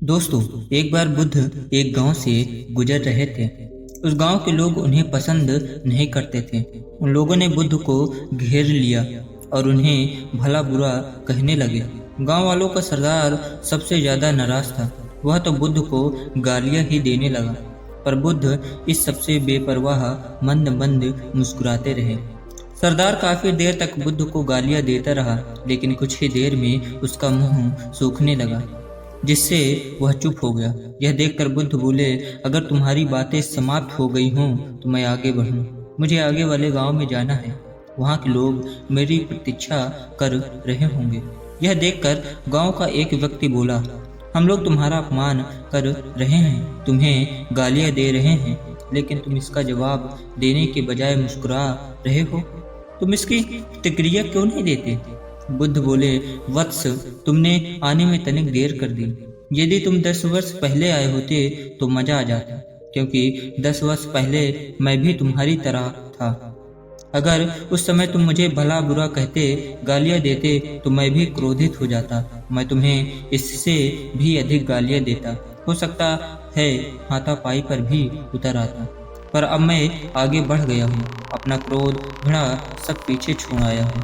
दोस्तों, एक बार बुद्ध एक गांव से गुजर रहे थे। उस गांव के लोग उन्हें पसंद नहीं करते थे। उन लोगों ने बुद्ध को घेर लिया और उन्हें भला बुरा कहने लगे। गांव वालों का सरदार सबसे ज्यादा नाराज था। वह तो बुद्ध को गालियां ही देने लगा, पर बुद्ध इस सबसे बेपरवाह मंद मंद मुस्कुराते रहे। सरदार काफी देर तक बुद्ध को गालियां देता रहा, लेकिन कुछ ही देर में उसका मुंह सूखने लगा, जिससे वह चुप हो गया। यह देखकर बुद्ध बोले, अगर तुम्हारी बातें समाप्त हो गई हों तो मैं आगे बढ़ूं। मुझे आगे वाले गांव में जाना है। वहां के लोग मेरी प्रतीक्षा कर रहे होंगे। यह देखकर गांव का एक व्यक्ति बोला, हम लोग तुम्हारा अपमान कर रहे हैं, तुम्हें गालियां दे रहे हैं, लेकिन तुम इसका जवाब देने के बजाय मुस्कुरा रहे हो। तुम इसकी प्रतिक्रिया क्यों नहीं देते? बुद्ध बोले, वत्स, तुमने आने में तनिक देर कर दी। यदि तुम 10 वर्ष पहले आए होते तो मजा आ जाता, क्योंकि 10 वर्ष पहले मैं भी तुम्हारी तरह था। अगर उस समय तुम मुझे भला बुरा कहते, गालियां देते, तो मैं भी क्रोधित हो जाता। मैं तुम्हें इससे भी अधिक गालियां देता। हो सकता है हाथापाई पर भी उतर आता, पर अब मैं आगे बढ़ गया हूँ। अपना क्रोध, घृणा सब पीछे छोड़ आया हूँ।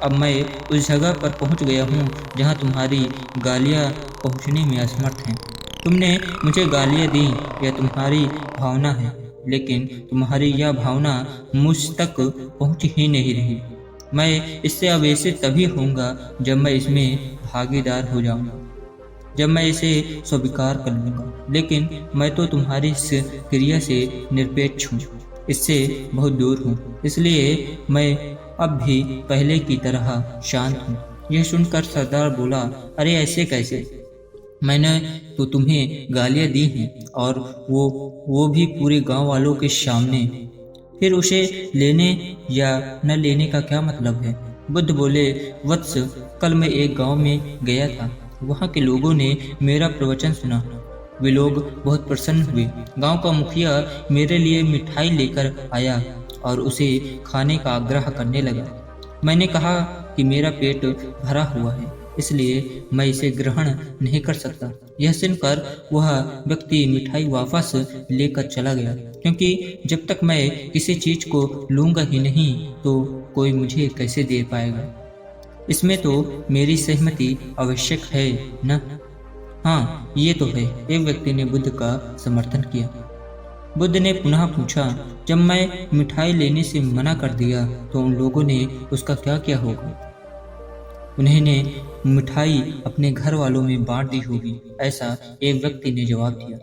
अब मैं उस जगह पर पहुंच गया हूं जहां तुम्हारी गालियां पहुंचने में असमर्थ हैं। तुमने मुझे गालियां दी, यह तुम्हारी भावना है, लेकिन तुम्हारी यह भावना मुझ तक पहुंच ही नहीं रही। मैं इससे आवेशित तभी होऊंगा जब मैं इसमें भागीदार हो जाऊंगा, जब मैं इसे स्वीकार कर लूंगा। लेकिन मैं तो तुम्हारी इस क्रिया से निरपेक्ष हूँ, इससे बहुत दूर हूँ, इसलिए मैं अब भी पहले की तरह शांत हूँ। यह सुनकर सरदार बोला, अरे ऐसे कैसे? मैंने तो तुम्हें गालियां दी हैं, और वो भी पूरे गांव वालों के सामने। फिर उसे लेने या न लेने का क्या मतलब है? बुद्ध बोले, वत्स, कल मैं एक गांव में गया था। वहां के लोगों ने मेरा प्रवचन सुना। वे लोग बहुत प्रसन्न हुए। गांव का मुखिया मेरे लिए मिठाई लेकर आया और उसे खाने का आग्रह करने लगा। मैंने कहा कि मेरा पेट भरा हुआ है, इसलिए मैं इसे ग्रहण नहीं कर सकता। यह सुनकर वह व्यक्ति मिठाई वापस लेकर चला गया, क्योंकि जब तक मैं किसी चीज को लूंगा ही नहीं तो कोई मुझे कैसे दे पाएगा। इसमें तो मेरी सहमति आवश्यक है न? हाँ, ये तो है। एक व्यक्ति ने बुद्ध का समर्थन किया। बुद्ध ने पुनः पूछा, जब मैं मिठाई लेने से मना कर दिया तो उन लोगों ने उसका क्या किया होगा? उन्होंने मिठाई अपने घर वालों में बांट दी होगी, ऐसा एक व्यक्ति ने जवाब दिया।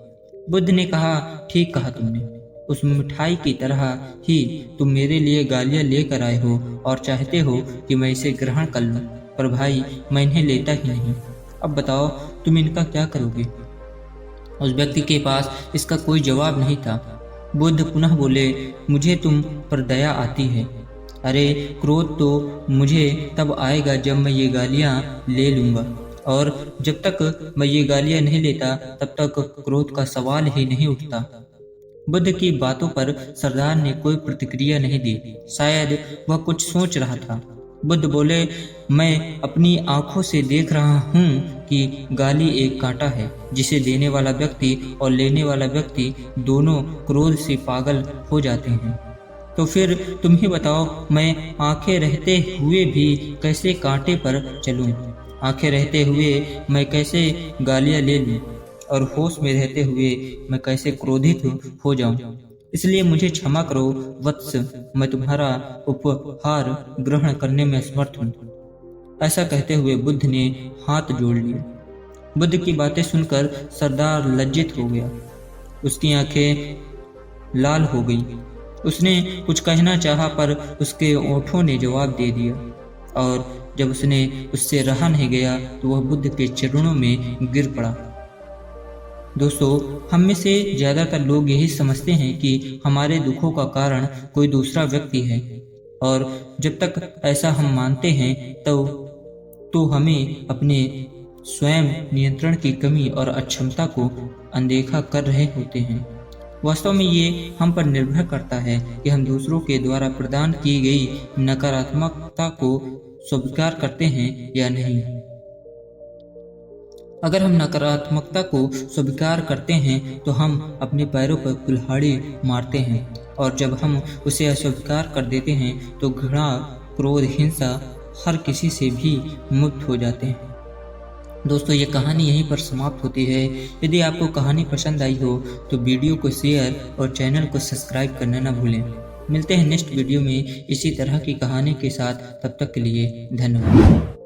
बुद्ध ने कहा, ठीक कहा तुमने। उस मिठाई की तरह ही तुम मेरे लिए गालियां लेकर आए हो और चाहते हो कि मैं इसे ग्रहण कर लूं, पर भाई मैं इन्हें लेता ही नहीं। अब बताओ तुम इनका क्या करोगे? उस व्यक्ति के पास इसका कोई जवाब नहीं था। बुद्ध पुनः बोले, मुझे तुम पर दया आती है। अरे, क्रोध तो मुझे तब आएगा जब मैं ये गालियां ले लूंगा, और जब तक मैं ये गालियां नहीं लेता तब तक क्रोध का सवाल ही नहीं उठता। बुद्ध की बातों पर सरदार ने कोई प्रतिक्रिया नहीं दी। शायद वह कुछ सोच रहा था। बुद्ध बोले, मैं अपनी आंखों से देख रहा हूँ कि गाली एक कांटा है, जिसे देने वाला व्यक्ति और लेने वाला व्यक्ति दोनों क्रोध से पागल हो जाते हैं। तो फिर तुम ही बताओ, मैं आंखें रहते हुए भी कैसे कांटे पर चलूं? आंखें रहते हुए मैं कैसे गालियां ले लूं? और होश में रहते हुए मैं कैसे क्रोधित हो जाऊं? इसलिए मुझे क्षमा करो वत्स, मैं तुम्हारा उपहार ग्रहण करने में असमर्थ हूँ। ऐसा कहते हुए बुद्ध ने हाथ जोड़ लिए। बुद्ध की बातें सुनकर सरदार लज्जित हो गया। उसकी आंखें लाल हो गई। उसने कुछ कहना चाहा, पर उसके ओठों ने जवाब दे दिया, और जब उसने उससे रहा नहीं गया तो वह बुद्ध के चरणों में गिर पड़ा। दोस्तों, हम में से ज्यादातर लोग यही समझते हैं कि हमारे दुखों का कारण कोई दूसरा व्यक्ति है, और जब तक ऐसा हम मानते हैं तो हमें अपने स्वयं नियंत्रण की कमी और अक्षमता को अनदेखा कर रहे होते हैं। वास्तव में ये हम पर निर्भर करता है कि हम दूसरों के द्वारा प्रदान की गई नकारात्मकता को स्वीकार करते हैं या नहीं। अगर हम नकारात्मकता को स्वीकार करते हैं तो हम अपने पैरों पर कुल्हाड़ी मारते हैं, और जब हम उसे अस्वीकार कर देते हैं तो घृणा, क्रोध, हिंसा हर किसी से भी मुक्त हो जाते हैं। दोस्तों, ये कहानी यहीं पर समाप्त होती है। यदि आपको कहानी पसंद आई हो तो वीडियो को शेयर और चैनल को सब्सक्राइब करना ना भूलें। मिलते हैं नेक्स्ट वीडियो में इसी तरह की कहानी के साथ। तब तक के लिए धन्यवाद।